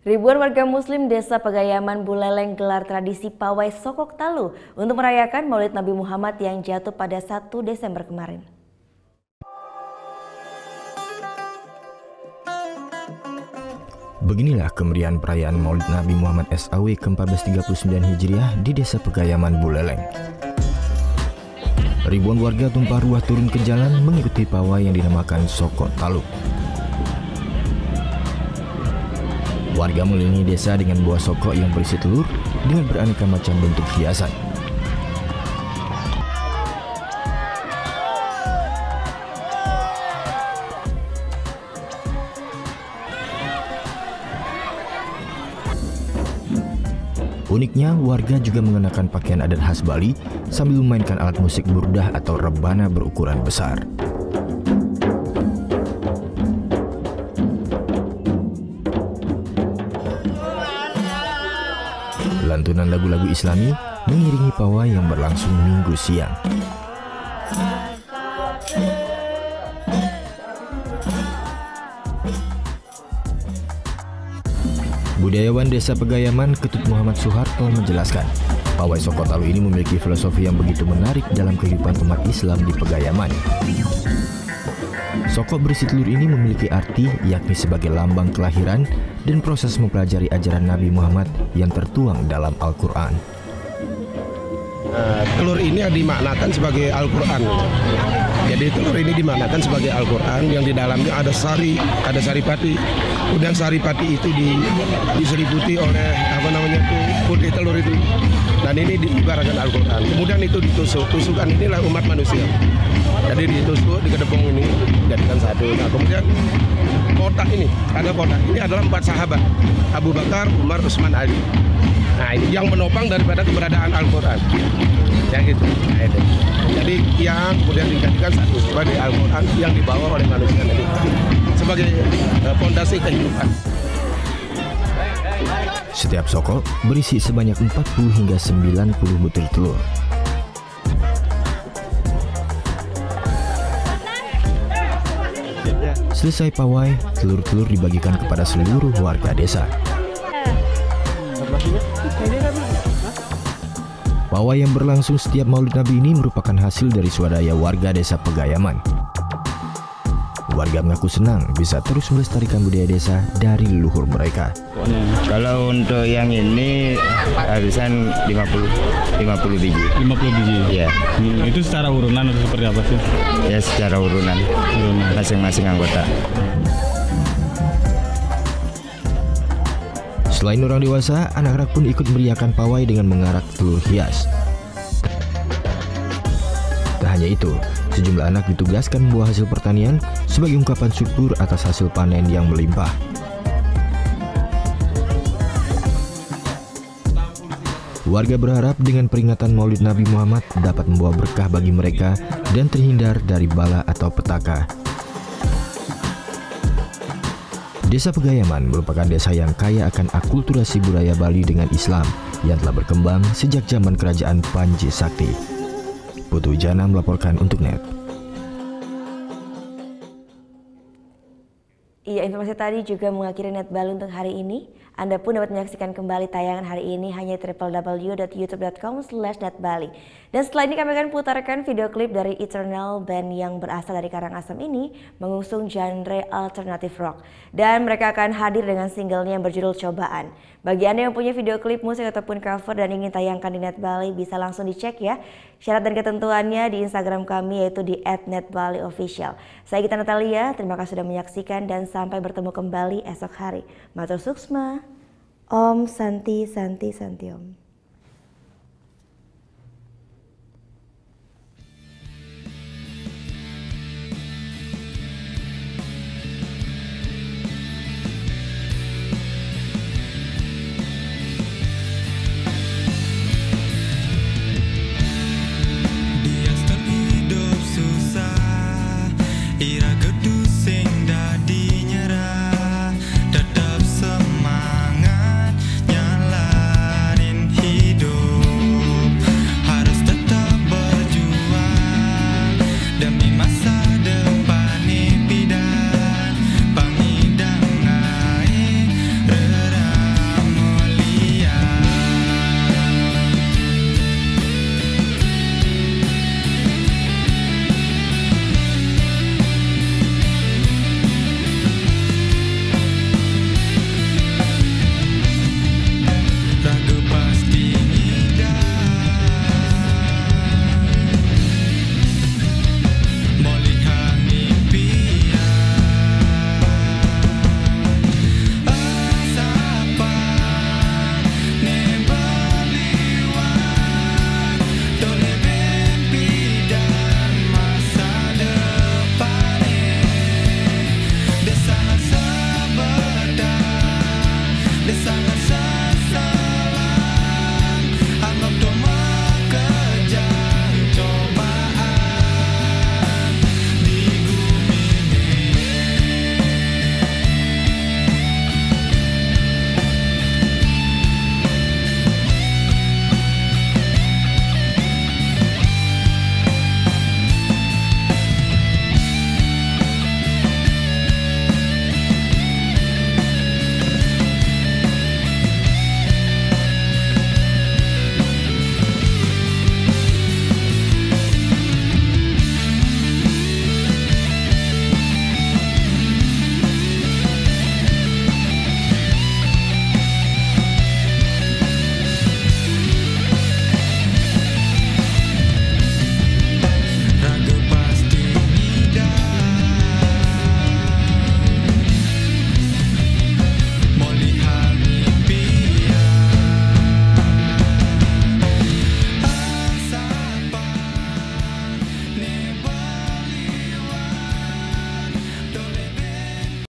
Ribuan warga muslim Desa Pegayaman Buleleng gelar tradisi pawai Sokok Talu untuk merayakan Maulid Nabi Muhammad yang jatuh pada 1 Desember kemarin. Beginilah kemeriahan perayaan Maulid Nabi Muhammad SAW ke-1439 Hijriah di Desa Pegayaman Buleleng. Ribuan warga tumpah ruah turun ke jalan mengikuti pawai yang dinamakan Sokok Talu. Warga mengelilingi desa dengan buah sokok yang berisi telur dengan beraneka macam bentuk hiasan. Uniknya, warga juga mengenakan pakaian adat khas Bali sambil memainkan alat musik burdah atau rebana berukuran besar. Lantunan lagu-lagu Islami mengiringi pawai yang berlangsung Minggu siang. Budayawan Desa Pegayaman Ketut Muhammad Soeharto menjelaskan, pawai Sokok Talu ini memiliki filosofi yang begitu menarik dalam kehidupan umat Islam di Pegayaman. Sokok berisi telur ini memiliki arti yakni sebagai lambang kelahiran dan proses mempelajari ajaran Nabi Muhammad yang tertuang dalam Al-Quran. Telur ini dimaknakan sebagai Al-Quran. Jadi telur ini dimaknakan sebagai Al-Quran yang di dalamnya ada saripati. Kemudian saripati itu diseliputi oleh putih telur itu. Dan ini diibaratkan Al-Quran. Kemudian itu ditusuk. Tusukan inilah umat manusia. Jadi ditusuk, digedebong ini, jadikan satu. Nah kemudian kotak ini, ada kotak. Ini adalah 4 sahabat. Abu Bakar, Umar, Utsman, Ali. Nah ini yang menopang daripada keberadaan Al-Quran. Ya gitu. Nah, itu. Jadi yang kemudian dijadikan satu sebagai Al-Quran yang dibawa oleh manusia tadi. Sebagai fondasi kehidupan. Setiap sokok berisi sebanyak 40 hingga 90 butir telur. Selesai pawai, telur-telur dibagikan kepada seluruh warga desa. Pawai yang berlangsung setiap Maulid Nabi ini merupakan hasil dari swadaya warga desa Pegayaman. Warga mengaku senang bisa terus melestarikan budaya desa dari leluhur mereka. Kalau untuk yang ini habisan 50 biji. 50 biji? Iya. Itu secara urunan atau seperti apa sih? Ya secara urunan. Masing-masing anggota. Selain orang dewasa, anak-anak pun ikut meriahkan pawai dengan mengarak telur hias. Tak hanya itu, sejumlah anak ditugaskan membawa hasil pertanian sebagai ungkapan syukur atas hasil panen yang melimpah. Warga berharap dengan peringatan Maulid Nabi Muhammad dapat membawa berkah bagi mereka dan terhindar dari bala atau petaka. Desa Pegayaman merupakan desa yang kaya akan akulturasi budaya Bali dengan Islam yang telah berkembang sejak zaman kerajaan Panji Sakti. Putu Jana melaporkan untuk NET. Iya, informasi tadi juga mengakhiri NET Bali untuk hari ini. Anda pun dapat menyaksikan kembali tayangan hari ini hanya www.youtube.com/netbali. Dan setelah ini kami akan putarkan video klip dari Eternal, band yang berasal dari Karangasem ini mengusung genre alternative rock. Dan mereka akan hadir dengan singlenya yang berjudul Cobaan. Bagi Anda yang punya video klip musik ataupun cover dan ingin tayangkan di NET Bali, bisa langsung dicek ya syarat dan ketentuannya di Instagram kami, yaitu di @netbaliofficial. Saya Gita Natalia, terima kasih sudah menyaksikan dan sampai bertemu kembali esok hari. Matur suksma. Om Santi Santi Santi Om.